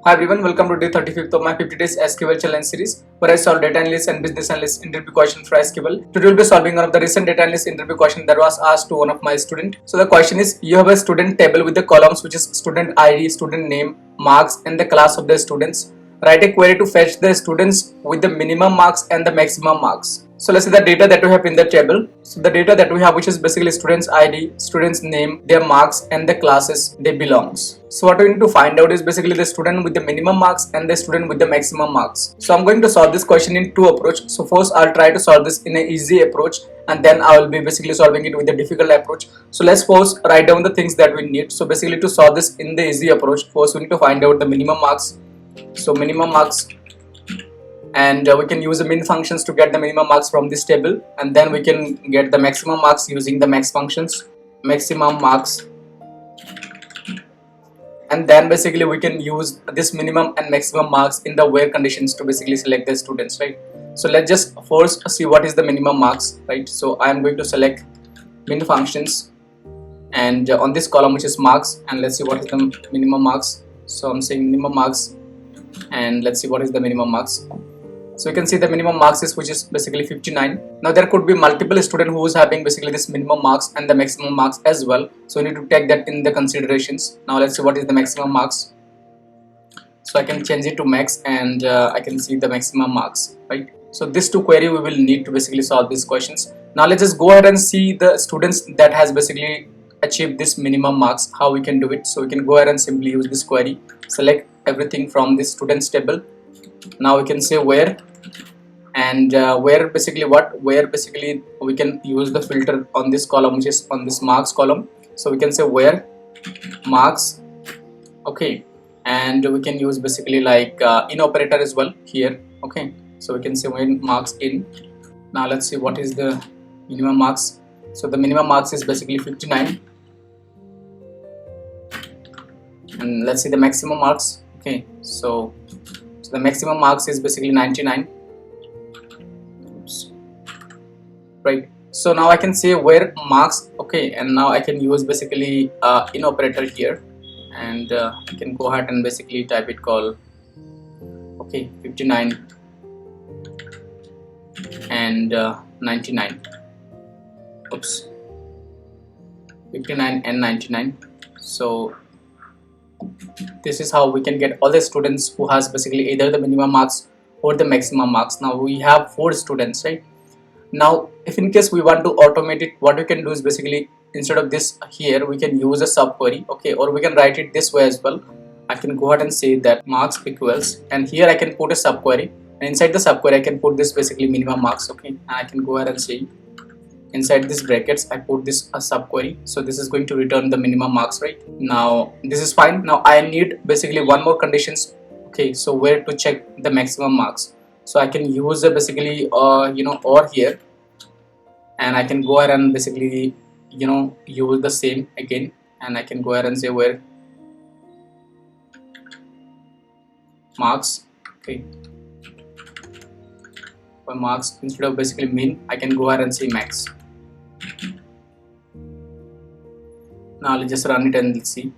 Hi everyone, welcome to day 35th of my 50 days SQL challenge series where I solve data analyst and business analyst interview questions for SQL. Today we'll be solving one of the recent data analyst interview question that was asked to one of my student. So the question is, you have a student table with the columns which is student ID, student name, marks and the class of the students. Write a query to fetch the students with the minimum marks and the maximum marks. So let's see the data that we have in the table. So the data that we have, which is basically students ID, students name, their marks and the classes they belongs. So what we need to find out is basically the student with the minimum marks and the student with the maximum marks. So I'm going to solve this question in two approach. So first I'll try to solve this in an easy approach and then I will be basically solving it with a difficult approach. So let's first write down the things that we need. So basically to solve this in the easy approach, first we need to find out the minimum marks. So minimum marks, and we can use the min functions to get the minimum marks from this table, and then we can get the maximum marks using the max functions, maximum marks, and then basically we can use this minimum and maximum marks in the where conditions to basically select the students, right? So let's just first see what is the minimum marks, right? So I am going to select min functions and on this column which is marks, and let's see what is the minimum marks. So I'm saying minimum marks and let's see what is the minimum marks. So you can see the minimum marks is which is basically 59. Now there could be multiple student who is having basically this minimum marks and the maximum marks as well. So you need to take that in the considerations. Now let's see what is the maximum marks. So I can change it to max and I can see the maximum marks, right? So this two query we will need to basically solve these questions. Now let's just go ahead and see the students that has basically achieved this minimum marks, how we can do it. So we can go ahead and simply use this query, select everything from this students table. Now we can say where, and where basically we can use the filter on this column which is on this marks column. So we can say where marks, okay, and we can use basically like in operator as well here, okay. So we can say when marks in. Now let's see what is the minimum marks. So the minimum marks is basically 59, and let's see the maximum marks, okay. So the maximum marks is basically 99. Oops. Right. So now I can say where marks, okay, and now I can use basically in operator here, and I can go ahead and basically type it called, okay, 59 and 99. Oops, 59 and 99. So this is how we can get all the students who has basically either the minimum marks or the maximum marks. Now we have 4 students, right? Now if in case we want to automate it, what we can do is basically instead of this here we can use a subquery, okay, or we can write it this way as well. I can go ahead and say that marks equals, and here I can put a subquery, and inside the subquery I can put this basically minimum marks, okay, and I can go ahead and say inside this brackets I put this a subquery. So this is going to return the minimum marks, right? Now this is fine. Now I need basically one more conditions, okay. So where to check the maximum marks. So I can use basically or here, and I can go ahead and basically use the same again, and I can go ahead and say where marks, okay. For marks, instead of basically min, I can go ahead and say max. Now let's just run it and let's see.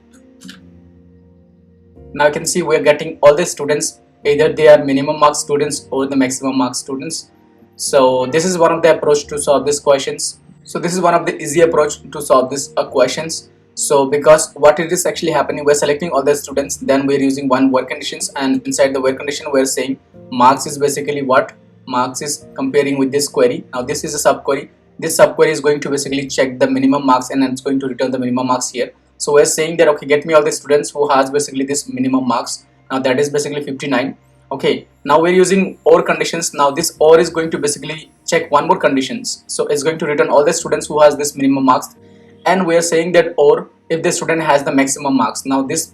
Now you can see we're getting all the students, either they are minimum marks students or the maximum marks students. So this is one of the approach to solve these questions. So this is one of the easy approach to solve these questions. So because what it is actually happening, we're selecting all the students, then we're using one where conditions, and inside the where condition we're saying marks is basically what marks is comparing with this query. Now this is a subquery. This subquery is going to basically check the minimum marks and it's going to return the minimum marks here. So we're saying that, okay, get me all the students who has basically this minimum marks. Now that is basically 59. Okay, now we're using OR conditions. Now this OR is going to basically check one more conditions. So it's going to return all the students who has this minimum marks, and we're saying that OR if the student has the maximum marks. Now this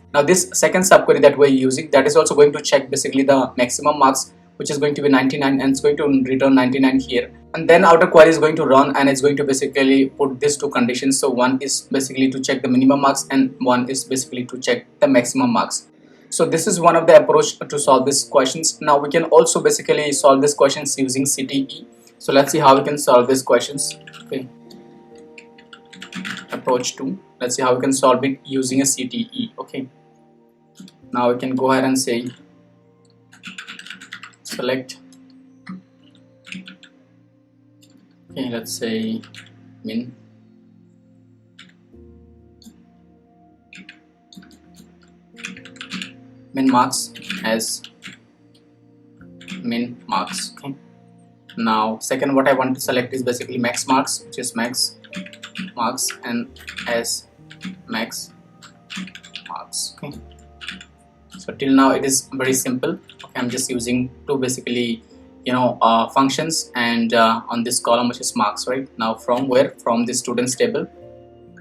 second subquery that we're using, that is also going to check basically the maximum marks, which is going to be 99, and it's going to return 99 here. And then outer query is going to run, and it's going to basically put these two conditions. So one is basically to check the minimum marks and one is basically to check the maximum marks. So this is one of the approach to solve these questions. Now we can also basically solve these questions using CTE. So let's see how we can solve these questions, okay. Approach 2, let's see how we can solve it using a CTE, okay. Now we can go ahead and say select, okay, let's say min marks as min marks. Okay, now second what I want to select is basically max marks, which is max marks, and as max marks. Okay, so till now it is very simple. Okay, I'm just using two basically functions, and on this column which is marks, right? Now from where? From the students table.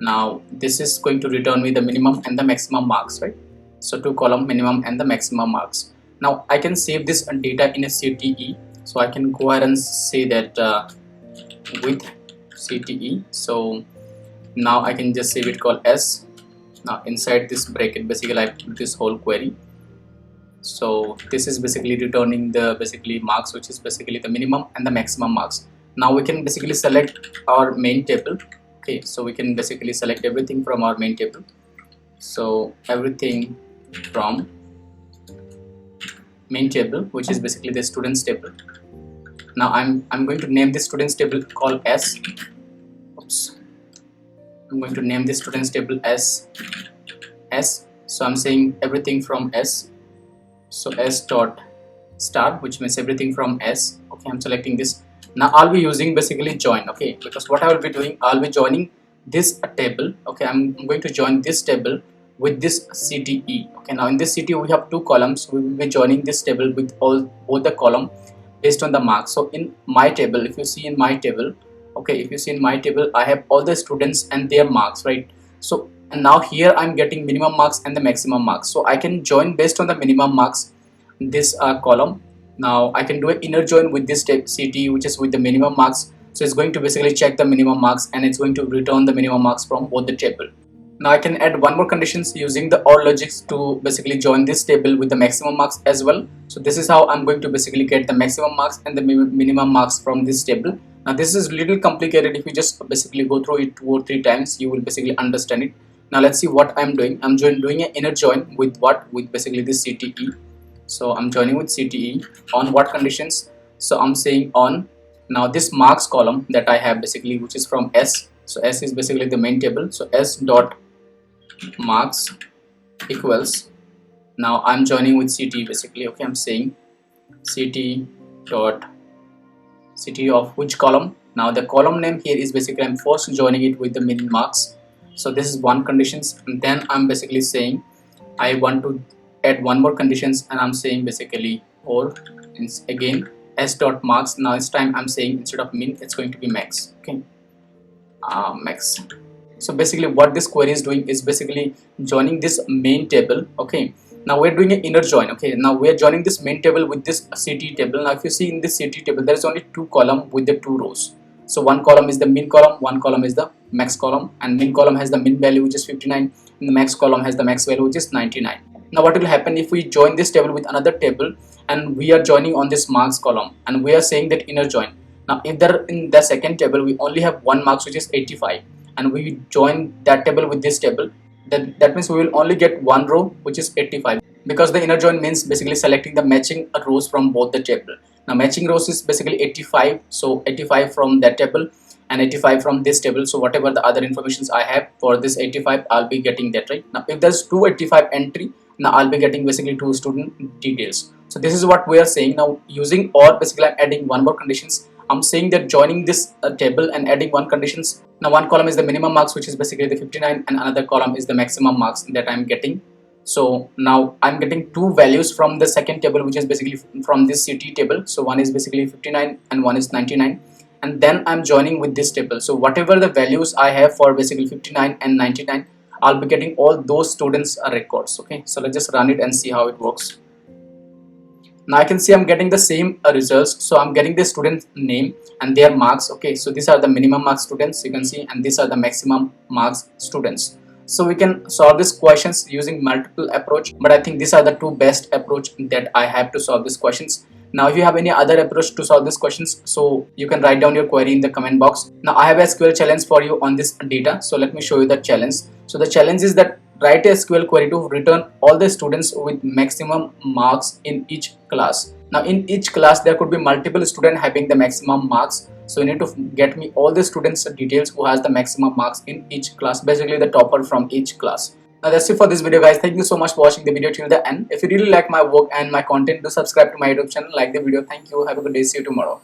Now this is going to return me the minimum and the maximum marks, right? So two column, minimum and the maximum marks. Now I can save this data in a CTE, so I can go ahead and say that with CTE. So now I can just save it called S. Now inside this bracket basically I put this whole query. So this is basically returning the basically marks, which is basically the minimum and the maximum marks. Now we can basically select our main table. Okay, so we can basically select everything from our main table. So everything from main table, which is basically the students table. Now I'm going to name this students table called S. Oops. I'm going to name this students table as S. So I'm saying everything from S. So S dot start, which means everything from S. Okay, I'm selecting this. Now I'll be using basically join. Okay, because what I will be doing, I'll be joining this table. Okay, I'm going to join this table with this CTE. Okay, now in this CTE we have two columns. We will be joining this table with both the column based on the marks. So in my table, if you see in my table, okay, if you see in my table, I have all the students and their marks, right? So and now here I'm getting minimum marks and the maximum marks. So I can join based on the minimum marks this column. Now I can do an inner join with this CTE, which is with the minimum marks. So it's going to basically check the minimum marks and it's going to return the minimum marks from both the table. Now I can add one more conditions using the OR logics to basically join this table with the maximum marks as well. So this is how I'm going to basically get the maximum marks and the minimum marks from this table. Now this is a little complicated. If you just basically go through it 2 or 3 times, you will basically understand it. Now let's see what I'm doing. I'm doing an inner join with what? With basically this CTE. So I'm joining with CTE on what conditions? So I'm saying on now this marks column that I have basically, which is from S. So S is basically the main table. So S dot marks equals, now I'm joining with CTE basically. Okay, I'm saying CTE dot CTE of which column? Now the column name here is basically I'm first joining it with the min marks. So this is one conditions, and then I'm basically saying I want to add one more conditions, and I'm saying basically or again S dot marks. Now this time I'm saying instead of min it's going to be max. Okay, max. So basically what this query is doing is basically joining this main table. Okay, now we're doing an inner join. Okay, now we're joining this main table with this CTE table. Now if you see in this CTE table, there is only 2 columns with the 2 rows. So one column is the min column, one column is the max column, and min column has the min value, which is 59, and the max column has the max value, which is 99. Now what will happen if we join this table with another table and we are joining on this marks column and we are saying that inner join? Now if there in the second table we only have one marks, which is 85, and we join that table with this table, that means we will only get one row, which is 85, because the inner join means basically selecting the matching rows from both the table. Now matching rows is basically 85, so 85 from that table and 85 from this table. So whatever the other informations I have for this 85, I'll be getting that, right? Now if there's 285 entry, now I'll be getting basically 2 student details. So this is what we are saying. Now using or, basically I'm adding one more conditions. I'm saying that joining this table and adding one conditions. Now one column is the minimum marks, which is basically the 59, and another column is the maximum marks that I'm getting. So now I'm getting 2 values from the second table, which is basically from this CT table. So one is basically 59 and one is 99, and then I'm joining with this table. So whatever the values I have for basically 59 and 99, I'll be getting all those students records. Okay, so let's just run it and see how it works. Now I can see I'm getting the same results. So I'm getting the student name and their marks. Okay, so these are the minimum marks students, you can see, and these are the maximum marks students. So we can solve these questions using multiple approach, but I think these are the 2 best approach that I have to solve these questions. Now if you have any other approach to solve these questions, so you can write down your query in the comment box. Now I have a SQL challenge for you on this data, so let me show you the challenge. So the challenge is that write a SQL query to return all the students with maximum marks in each class. Now in each class there could be multiple students having the maximum marks, so you need to get me all the students details who has the maximum marks in each class, basically the topper from each class. Now that's it for this video guys. Thank you so much for watching the video till the end. If you really like my work and my content, do subscribe to my YouTube channel, like the video. Thank you, have a good day, see you tomorrow.